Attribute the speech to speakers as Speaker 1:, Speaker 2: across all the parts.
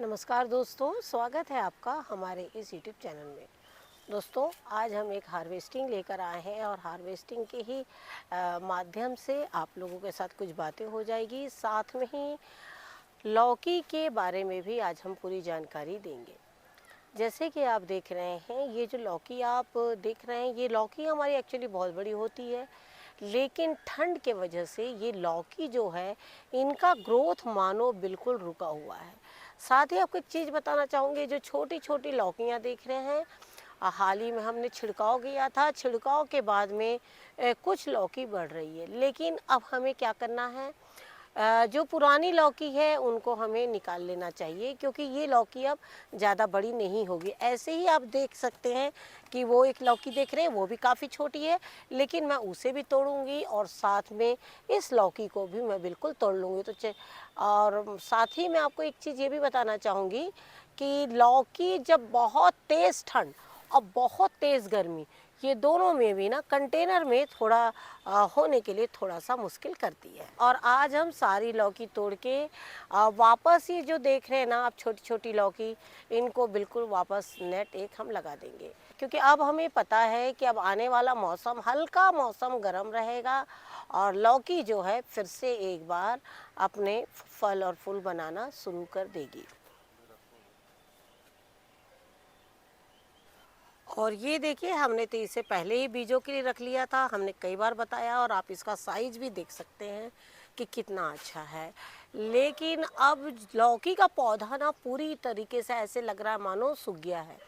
Speaker 1: नमस्कार दोस्तों, स्वागत है आपका हमारे इस यूट्यूब चैनल में। दोस्तों, आज हम एक हार्वेस्टिंग लेकर आए हैं और हार्वेस्टिंग के ही माध्यम से आप लोगों के साथ कुछ बातें हो जाएगी। साथ में ही लौकी के बारे में भी आज हम पूरी जानकारी देंगे। जैसे कि आप देख रहे हैं, ये जो लौकी आप देख रहे हैं, ये लौकी हमारी एक्चुअली बहुत बड़ी होती है, लेकिन ठंड के वजह से ये लौकी जो है, इनका ग्रोथ मानो बिल्कुल रुका हुआ है। साथ ही आपको एक चीज़ बताना चाहूँगी, जो छोटी छोटी लौकियाँ देख रहे हैं, हाल ही में हमने छिड़काव किया था। छिड़काव के बाद में कुछ लौकी बढ़ रही है, लेकिन अब हमें क्या करना है, जो पुरानी लौकी है उनको हमें निकाल लेना चाहिए, क्योंकि ये लौकी अब ज़्यादा बड़ी नहीं होगी। ऐसे ही आप देख सकते हैं कि वो एक लौकी देख रहे हैं, वो भी काफ़ी छोटी है, लेकिन मैं उसे भी तोड़ूंगी और साथ में इस लौकी को भी मैं बिल्कुल तोड़ लूँगी। और साथ ही मैं आपको एक चीज़ ये भी बताना चाहूँगी कि लौकी जब बहुत तेज़ ठंड और बहुत तेज़ गर्मी, ये दोनों में भी ना कंटेनर में थोड़ा होने के लिए थोड़ा सा मुश्किल करती है। और आज हम सारी लौकी तोड़ के वापस ये जो देख रहे हैं ना आप, छोटी छोटी लौकी, इनको बिल्कुल वापस नेट एक हम लगा देंगे, क्योंकि अब हमें पता है कि अब आने वाला मौसम, हल्का मौसम गर्म रहेगा और लौकी जो है फिर से एक बार अपने फल और फूल बनाना शुरू कर देगी। और ये देखिए, हमने तो इसे पहले ही बीजों के लिए रख लिया था, हमने कई बार बताया, और आप इसका साइज भी देख सकते हैं कि कितना अच्छा है। लेकिन अब लौकी का पौधा ना पूरी तरीके से ऐसे लग रहा है मानो सूख गया है।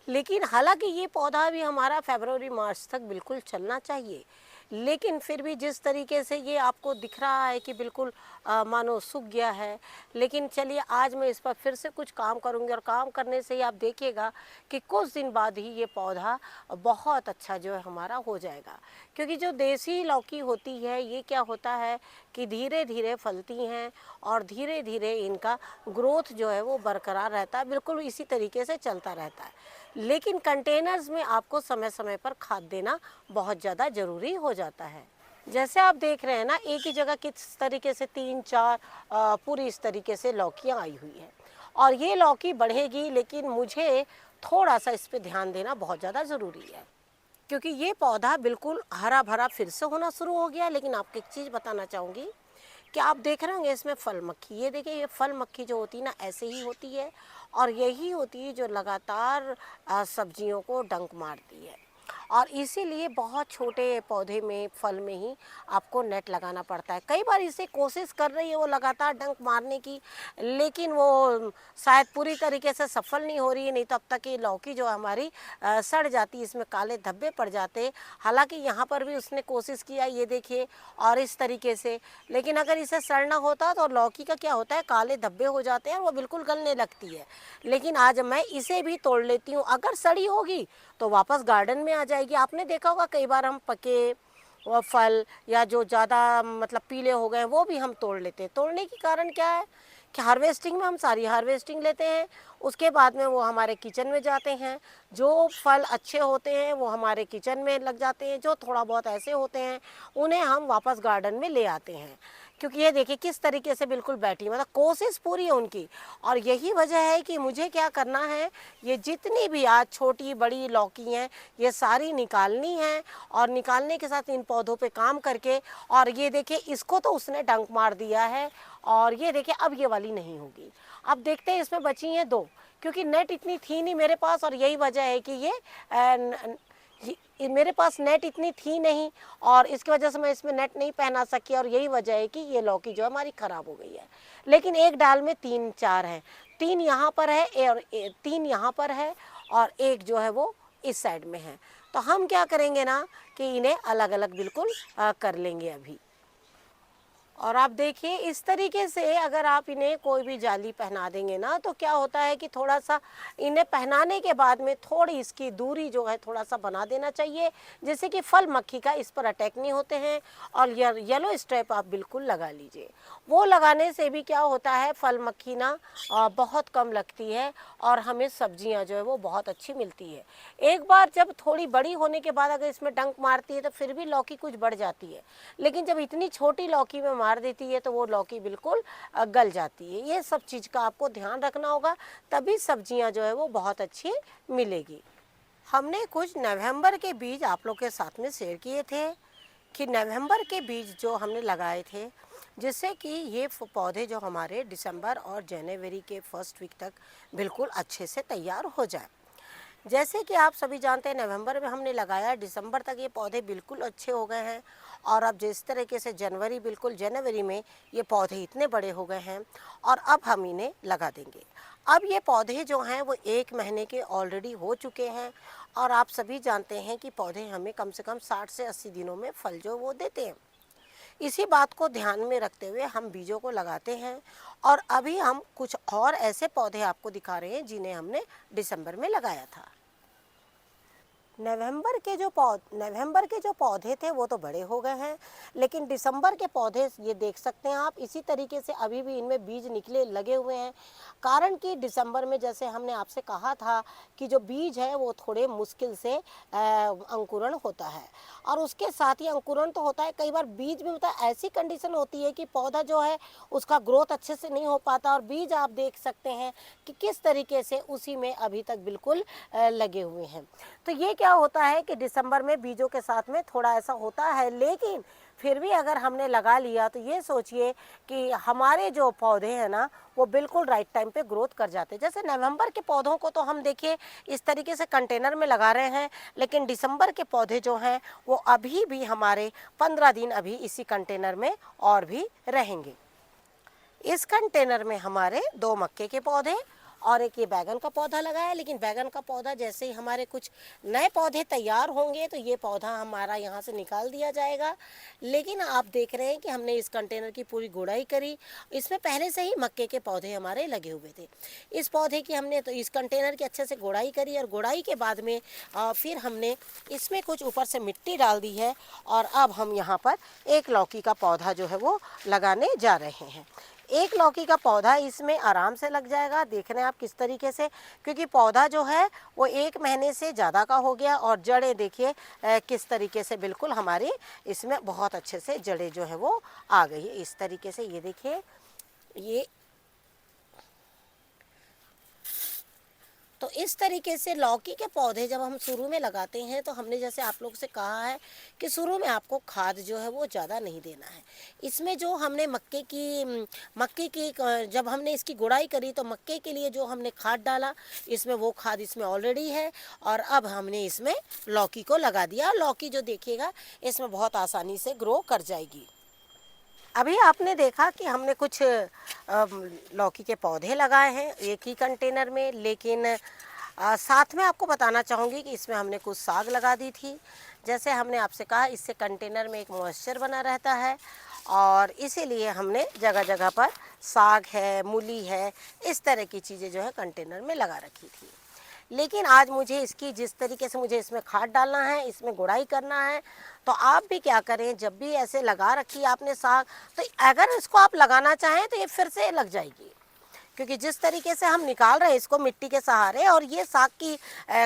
Speaker 1: लेकिन हालांकि ये पौधा भी हमारा फरवरी मार्च तक बिल्कुल चलना चाहिए, लेकिन फिर भी जिस तरीके से ये आपको दिख रहा है कि बिल्कुल मानो सूख गया है, लेकिन चलिए आज मैं इस पर फिर से कुछ काम करूँगी, और काम करने से ही आप देखिएगा कि कुछ दिन बाद ही ये पौधा बहुत अच्छा जो है हमारा हो जाएगा। क्योंकि जो देसी लौकी होती है, ये क्या होता है कि धीरे धीरे फलती हैं और धीरे धीरे इनका ग्रोथ जो है वो बरकरार रहता है, बिल्कुल इसी तरीके से चलता रहता है। लेकिन कंटेनर्स में आपको समय समय पर खाद देना बहुत ज़्यादा ज़रूरी हो जाता है। जैसे आप देख रहे हैं ना, एक ही जगह किस तरीके से 3-4 पूरी इस तरीके से लौकियाँ आई हुई है, और ये लौकी बढ़ेगी, लेकिन मुझे थोड़ा सा इस पर ध्यान देना बहुत ज़्यादा ज़रूरी है, क्योंकि ये पौधा बिल्कुल हरा भरा फिर से होना शुरू हो गया। लेकिन आपको एक चीज़ बताना चाहूँगी कि आप देख रहे होंगे इसमें फल मक्खी, ये देखिए, ये फल मक्खी जो होती है ना, ऐसे ही होती है, और यही होती है जो लगातार सब्जियों को डंक मारती है। और इसीलिए बहुत छोटे पौधे में, फल में ही आपको नेट लगाना पड़ता है। कई बार इसे कोशिश कर रही है वो लगातार डंक मारने की, लेकिन वो शायद पूरी तरीके से सफल नहीं हो रही है, नहीं तो अब तक ये लौकी जो हमारी सड़ जाती, इसमें काले धब्बे पड़ जाते। हालांकि यहाँ पर भी उसने कोशिश किया, ये देखिए, और इस तरीके से, लेकिन अगर इसे सड़ना होता तो लौकी का क्या होता है, काले धब्बे हो जाते हैं, वो बिल्कुल गलने लगती है। लेकिन आज मैं इसे भी तोड़ लेती हूँ, अगर सड़ी होगी तो वापस गार्डन में आ जाएगी। आपने देखा होगा कई बार हम पके और फल या जो ज़्यादा मतलब पीले हो गए वो भी हम तोड़ लेते हैं। तोड़ने की कारण क्या है कि हार्वेस्टिंग में हम सारी हार्वेस्टिंग लेते हैं, उसके बाद में वो हमारे किचन में जाते हैं। जो फल अच्छे होते हैं वो हमारे किचन में लग जाते हैं, जो थोड़ा बहुत ऐसे होते हैं उन्हें हम वापस गार्डन में ले आते हैं। क्योंकि ये देखिए किस तरीके से बिल्कुल बैठी, मतलब कोशिश पूरी है उनकी। और यही वजह है कि मुझे क्या करना है, ये जितनी भी आज छोटी बड़ी लौकी हैं ये सारी निकालनी है, और निकालने के साथ इन पौधों पे काम करके, और ये देखिए इसको तो उसने डंक मार दिया है, और ये देखिए अब ये वाली नहीं होगी। अब देखते हैं, इसमें बची हैं 2, क्योंकि नेट इतनी थी नहीं मेरे पास, और यही वजह है कि मेरे पास नेट इतनी थी नहीं, और इसकी वजह से मैं इसमें नेट नहीं पहना सकी, और यही वजह है कि ये लौकी जो हमारी ख़राब हो गई है। लेकिन एक डाल में 3-4 हैं, 3 यहाँ पर है और 3 यहाँ पर है, और एक जो है वो इस साइड में है। तो हम क्या करेंगे ना कि इन्हें अलग अलग बिल्कुल कर लेंगे अभी। और आप देखिए इस तरीके से अगर आप इन्हें कोई भी जाली पहना देंगे ना, तो क्या होता है कि थोड़ा सा इन्हें पहनाने के बाद में थोड़ी इसकी दूरी जो है थोड़ा सा बना देना चाहिए, जिससे कि फल मक्खी का इस पर अटैक नहीं होते हैं। और येलो स्ट्रिप आप बिल्कुल लगा लीजिए, वो लगाने से भी क्या होता है, फल मक्खी ना बहुत कम लगती है, और हमें सब्जियां जो है वो बहुत अच्छी मिलती है। एक बार जब थोड़ी बड़ी होने के बाद अगर इसमें डंक मारती है तो फिर भी लौकी कुछ बढ़ जाती है, लेकिन जब इतनी छोटी लौकी में मार देती है तो वो लौकी बिल्कुल गल जाती है। ये सब चीज़ का आपको ध्यान रखना होगा, तभी सब्जियां जो है वो बहुत अच्छी मिलेगी। हमने कुछ नवंबर के बीज आप लोग के साथ में शेयर किए थे कि नवंबर के बीज जो हमने लगाए थे, जिससे कि ये पौधे जो हमारे दिसंबर और जनवरी के फर्स्ट वीक तक बिल्कुल अच्छे से तैयार हो जाए। जैसे कि आप सभी जानते हैं नवंबर में हमने लगाया, दिसंबर तक ये पौधे बिल्कुल अच्छे हो गए हैं और अब जिस तरीके से जनवरी में ये पौधे इतने बड़े हो गए हैं और अब हम इन्हें लगा देंगे। अब ये पौधे जो हैं वो 1 महीने के ऑलरेडी हो चुके हैं और आप सभी जानते हैं कि पौधे हमें कम से कम 60 से 80 दिनों में फल जो वो देते हैं। इसी बात को ध्यान में रखते हुए हम बीजों को लगाते हैं और अभी हम कुछ और ऐसे पौधे आपको दिखा रहे हैं जिन्हें हमने दिसंबर में लगाया था। नवंबर के जो पौधे थे वो तो बड़े हो गए हैं, लेकिन दिसंबर के पौधे ये देख सकते हैं आप, इसी तरीके से अभी भी इनमें बीज निकले लगे हुए हैं। कारण कि दिसंबर में जैसे हमने आपसे कहा था कि जो बीज है वो थोड़े मुश्किल से अंकुरण होता है और उसके साथ ही अंकुरण तो होता है, कई बार बीज में होता है ऐसी कंडीशन होती है कि पौधा जो है उसका ग्रोथ अच्छे से नहीं हो पाता और बीज आप देख सकते हैं कि किस तरीके से उसी में अभी तक बिल्कुल लगे हुए हैं। तो ये क्या होता है कि दिसंबर में बीजों के साथ में थोड़ा ऐसा होता है, लेकिन फिर भी अगर हमने लगा लिया तो ये सोचिए कि हमारे जो पौधे हैं ना वो बिल्कुल राइट टाइम पे ग्रोथ कर जाते हैं। जैसे नवंबर के पौधों को तो हम देखिए इस तरीके से कंटेनर में लगा रहे हैं, लेकिन दिसंबर के पौधे जो हैं वो अभी भी हमारे 15 दिन अभी इसी कंटेनर में और भी रहेंगे। इस कंटेनर में हमारे 2 मक्के के पौधे और एक ये बैगन का पौधा लगा है, लेकिन बैगन का पौधा जैसे ही हमारे कुछ नए पौधे तैयार होंगे तो ये पौधा हमारा यहाँ से निकाल दिया जाएगा। लेकिन आप देख रहे हैं कि हमने इस कंटेनर की पूरी गुड़ाई करी, इसमें पहले से ही मक्के के पौधे हमारे लगे हुए थे। इस पौधे की हमने तो इस कंटेनर की अच्छे से गुड़ाई करी और गुड़ाई के बाद में फिर हमने इसमें कुछ ऊपर से मिट्टी डाल दी है और अब हम यहाँ पर एक लौकी का पौधा जो है वो लगाने जा रहे हैं। एक लौकी का पौधा इसमें आराम से लग जाएगा, देख रहे हैं आप किस तरीके से, क्योंकि पौधा जो है वो 1 महीने से ज़्यादा का हो गया और जड़ें देखिए किस तरीके से बिल्कुल हमारी इसमें बहुत अच्छे से जड़ें जो है वो आ गई है। इस तरीके से ये देखिए, ये तो इस तरीके से लौकी के पौधे जब हम शुरू में लगाते हैं तो हमने जैसे आप लोग से कहा है कि शुरू में आपको खाद जो है वो ज़्यादा नहीं देना है। इसमें जो हमने मक्के की जब हमने इसकी गुड़ाई करी तो मक्के के लिए जो हमने खाद डाला इसमें वो खाद इसमें ऑलरेडी है और अब हमने इसमें लौकी को लगा दिया। लौकी जो देखिएगा इसमें बहुत आसानी से ग्रो कर जाएगी। अभी आपने देखा कि हमने कुछ लौकी के पौधे लगाए हैं एक ही कंटेनर में, लेकिन साथ में आपको बताना चाहूँगी कि इसमें हमने कुछ साग लगा दी थी। जैसे हमने आपसे कहा इससे कंटेनर में एक मॉइस्चर बना रहता है और इसीलिए हमने जगह जगह पर साग है, मूली है, इस तरह की चीज़ें जो है कंटेनर में लगा रखी थी। लेकिन आज मुझे इसकी जिस तरीके से मुझे इसमें खाद डालना है, इसमें गुड़ाई करना है, तो आप भी क्या करें, जब भी ऐसे लगा रखी आपने साग, तो अगर इसको आप लगाना चाहें तो ये फिर से लग जाएगी, क्योंकि जिस तरीके से हम निकाल रहे हैं इसको मिट्टी के सहारे, और ये साग की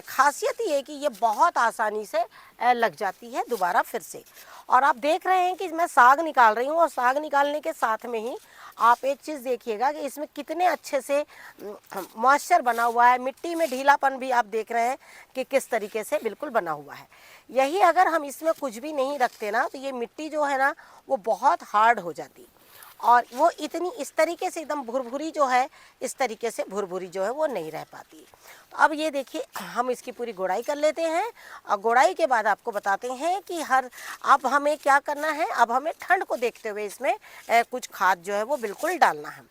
Speaker 1: खासियत ये है कि ये बहुत आसानी से लग जाती है दोबारा फिर से। और आप देख रहे हैं कि मैं साग निकाल रही हूँ और साग निकालने के साथ में ही आप एक चीज़ देखिएगा कि इसमें कितने अच्छे से मॉइस्चर बना हुआ है, मिट्टी में ढीलापन भी आप देख रहे हैं कि किस तरीके से बिल्कुल बना हुआ है। यही अगर हम इसमें कुछ भी नहीं रखते ना तो ये मिट्टी जो है ना वो बहुत हार्ड हो जाती और वो इतनी इस तरीके से एकदम भुरभुरी जो है, इस तरीके से भुरभुरी जो है वो नहीं रह पाती। तो अब ये देखिए हम इसकी पूरी गुड़ाई कर लेते हैं और गुड़ाई के बाद आपको बताते हैं कि अब हमें क्या करना है। अब हमें ठंड को देखते हुए इसमें कुछ खाद जो है वो बिल्कुल डालना है।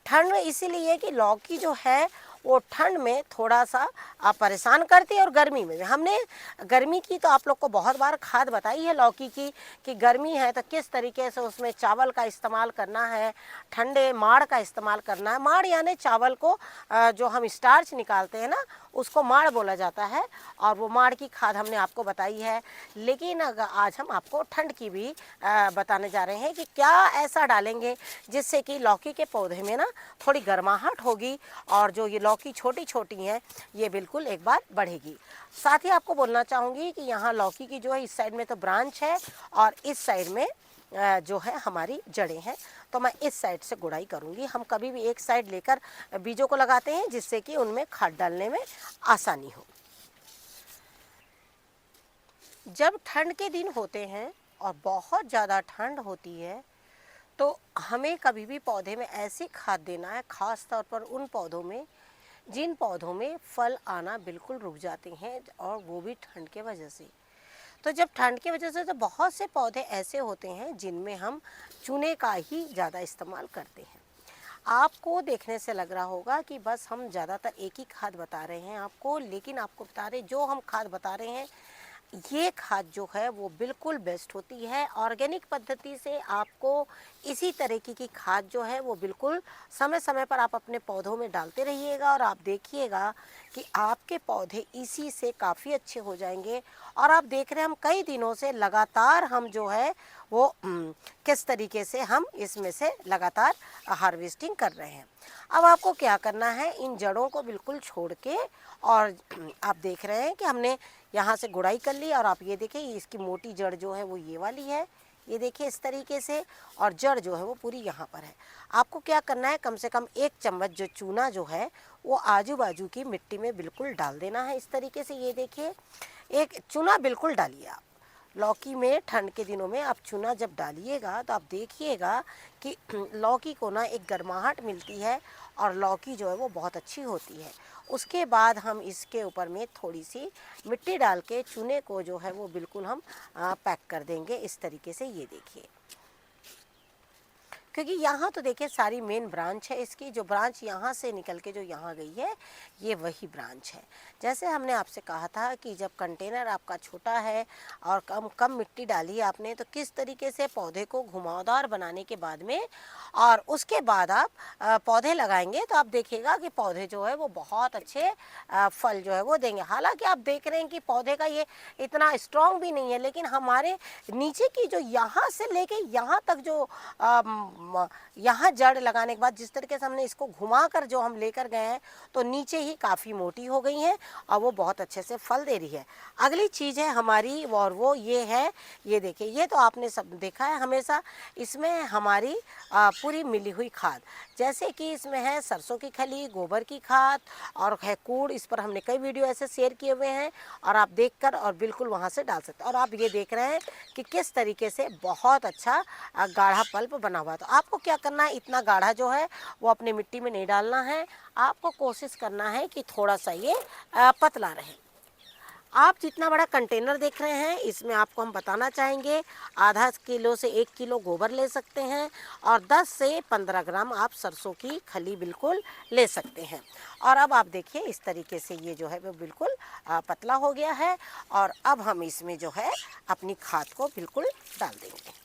Speaker 1: ठंड इसीलिए कि लौकी जो है वो ठंड में थोड़ा सा परेशान करती है और गर्मी में भी। हमने गर्मी की तो आप लोग को बहुत बार खाद बताई है लौकी की कि गर्मी है तो किस तरीके से उसमें चावल का इस्तेमाल करना है, ठंडे माड़ का इस्तेमाल करना है। माड़ यानी चावल को जो हम स्टार्च निकालते हैं ना उसको माड़ बोला जाता है और वो माड़ की खाद हमने आपको बताई है। लेकिन आज हम आपको ठंड की भी बताने जा रहे हैं कि क्या ऐसा डालेंगे जिससे कि लौकी के पौधे में ना थोड़ी गर्माहट होगी और जो ये लौकी छोटी छोटी हैं ये बिल्कुल एक बार बढ़ेगी। साथ ही आपको बोलना चाहूँगी कि यहाँ लौकी की जो है इस साइड में तो ब्रांच है और इस साइड में जो है हमारी जड़ें हैं। तो मैं इस साइड से गुड़ाई करूँगी। हम कभी भी एक साइड लेकर बीजों को लगाते हैं जिससे कि उनमें खाद डालने में आसानी हो। जब ठंड के दिन होते हैं और बहुत ज़्यादा ठंड होती है तो हमें कभी भी पौधे में ऐसी खाद देना है, ख़ास तौर पर उन पौधों में जिन पौधों में फल आना बिल्कुल रुक जाते हैं, और वो भी ठंड के वजह से। तो जब ठंड की वजह से तो बहुत से पौधे ऐसे होते हैं जिनमें हम चूने का ही ज़्यादा इस्तेमाल करते हैं। आपको देखने से लग रहा होगा कि बस हम ज़्यादातर एक ही खाद बता रहे हैं आपको, लेकिन आपको बता रहे जो हम खाद बता रहे हैं ये खाद जो है वो बिल्कुल बेस्ट होती है। ऑर्गेनिक पद्धति से आपको इसी तरीके की खाद जो है वो बिल्कुल समय समय पर आप अपने पौधों में डालते रहिएगा, और आप देखिएगा कि आपके पौधे इसी से काफ़ी अच्छे हो जाएंगे। और आप देख रहे हैं हम कई दिनों से लगातार हम जो है वो किस तरीके से हम इसमें से लगातार हार्वेस्टिंग कर रहे हैं। अब आपको क्या करना है, इन जड़ों को बिल्कुल छोड़ के, और आप देख रहे हैं कि हमने यहाँ से गुड़ाई कर ली, और आप ये देखिए इसकी मोटी जड़ जो है वो ये वाली है, ये देखिए इस तरीके से, और जड़ जो है वो पूरी यहाँ पर है। आपको क्या करना है, कम से कम 1 चम्मच जो चूना जो है वो आजू बाजू की मिट्टी में बिल्कुल डाल देना है इस तरीके से। ये देखिए एक चूना बिल्कुल डालिए आप। लौकी में ठंड के दिनों में आप चूना जब डालिएगा तो आप देखिएगा कि लौकी को ना एक गर्माहट मिलती है, और लौकी जो है वो बहुत अच्छी होती है। उसके बाद हम इसके ऊपर में थोड़ी सी मिट्टी डाल के चूने को जो है वो बिल्कुल हम पैक कर देंगे इस तरीके से। ये देखिए, क्योंकि यहाँ तो देखिए सारी मेन ब्रांच है इसकी, जो ब्रांच यहाँ से निकल के जो यहाँ गई है ये वही ब्रांच है। जैसे हमने आपसे कहा था कि जब कंटेनर आपका छोटा है और कम कम मिट्टी डाली आपने, तो किस तरीके से पौधे को घुमावदार बनाने के बाद में और उसके बाद आप पौधे लगाएंगे तो आप देखिएगा कि पौधे जो है वो बहुत अच्छे फल जो है वो देंगे। हालांकि आप देख रहे हैं कि पौधे का ये इतना स्ट्रॉन्ग भी नहीं है, लेकिन हमारे नीचे की जो यहाँ से लेके यहाँ तक जो यहाँ जड़ लगाने के बाद जिस तरीके से हमने इसको घुमा कर जो हम लेकर गए हैं, तो नीचे ही काफ़ी मोटी हो गई हैं और वो बहुत अच्छे से फल दे रही है। अगली चीज़ है हमारी, और वो ये है, ये देखिए, ये तो आपने सब देखा है हमेशा, इसमें हमारी पूरी मिली हुई खाद, जैसे कि इसमें है सरसों की खली, गोबर की खाद और है कूड़। इस पर हमने कई वीडियो ऐसे शेयर किए हुए हैं, और आप देखकर और बिल्कुल वहाँ से डाल सकते हैं। और आप ये देख रहे हैं कि किस तरीके से बहुत अच्छा गाढ़ा पल्प बना हुआ है। तो आपको क्या करना है, इतना गाढ़ा जो है वो अपने मिट्टी में नहीं डालना है, आपको कोशिश करना है कि थोड़ा सा ये पतला रहे। आप जितना बड़ा कंटेनर देख रहे हैं इसमें आपको हम बताना चाहेंगे, आधा किलो से 1 किलो गोबर ले सकते हैं, और 10 से 15 ग्राम आप सरसों की खली बिल्कुल ले सकते हैं। और अब आप देखिए इस तरीके से ये जो है वो बिल्कुल पतला हो गया है, और अब हम इसमें जो है अपनी खाद को बिल्कुल डाल देंगे।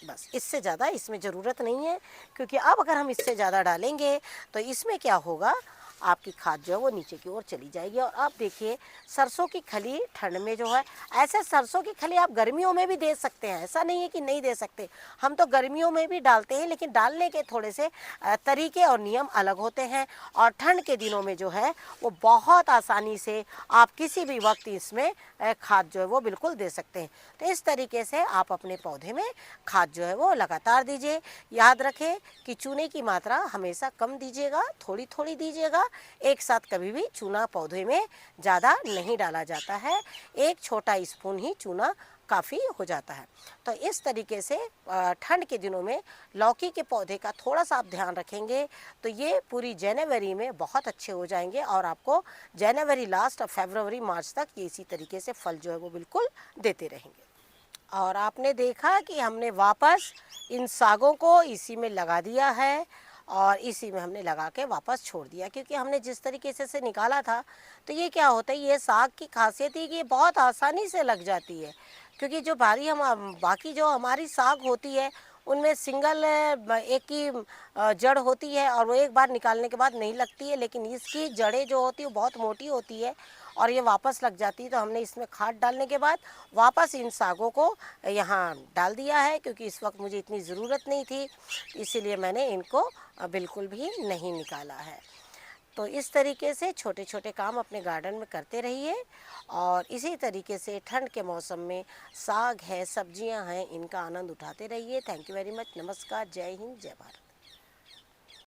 Speaker 1: बस इससे ज़्यादा इसमें ज़रूरत नहीं है, क्योंकि अब अगर हम इससे ज़्यादा डालेंगे तो इसमें क्या होगा, आपकी खाद जो है वो नीचे की ओर चली जाएगी। और अब देखिए सरसों की खली ठंड में जो है, ऐसे सरसों की खली आप गर्मियों में भी दे सकते हैं, ऐसा नहीं है कि नहीं दे सकते। हम तो गर्मियों में भी डालते हैं, लेकिन डालने के थोड़े से तरीके और नियम अलग होते हैं। और ठंड के दिनों में जो है वो बहुत आसानी से आप किसी भी वक्त इसमें खाद जो है वो बिल्कुल दे सकते हैं। तो इस तरीके से आप अपने पौधे में खाद जो है वो लगातार दीजिए। याद रखें कि चूने की मात्रा हमेशा कम दीजिएगा, थोड़ी थोड़ी दीजिएगा। एक साथ कभी भी चूना पौधे में ज़्यादा नहीं डाला जाता है, 1 छोटा स्पून ही चूना काफ़ी हो जाता है। तो इस तरीके से ठंड के दिनों में लौकी के पौधे का थोड़ा सा आप ध्यान रखेंगे तो ये पूरी जनवरी में बहुत अच्छे हो जाएंगे, और आपको जनवरी लास्ट और फरवरी मार्च तक ये इसी तरीके से फल जो है वो बिल्कुल देते रहेंगे। और आपने देखा कि हमने वापस इन सागों को इसी में लगा दिया है, और इसी में हमने लगा के वापस छोड़ दिया, क्योंकि हमने जिस तरीके से निकाला था तो ये क्या होता है, ये साग की खासियत है कि ये बहुत आसानी से लग जाती है। क्योंकि जो बाकी जो हमारी साग होती है उनमें सिंगल एक ही जड़ होती है, और वो एक बार निकालने के बाद नहीं लगती है, लेकिन इसकी जड़ें जो होती है वो बहुत मोटी होती है और ये वापस लग जाती है। तो हमने इसमें खाद डालने के बाद वापस इन सागों को यहाँ डाल दिया है, क्योंकि इस वक्त मुझे इतनी ज़रूरत नहीं थी, इसीलिए मैंने इनको बिल्कुल भी नहीं निकाला है। तो इस तरीके से छोटे छोटे काम अपने गार्डन में करते रहिए और इसी तरीके से ठंड के मौसम में साग है, सब्जियां हैं, इनका आनंद उठाते रहिए। Thank you very much. नमस्कार, जय हिंद, जय भारत।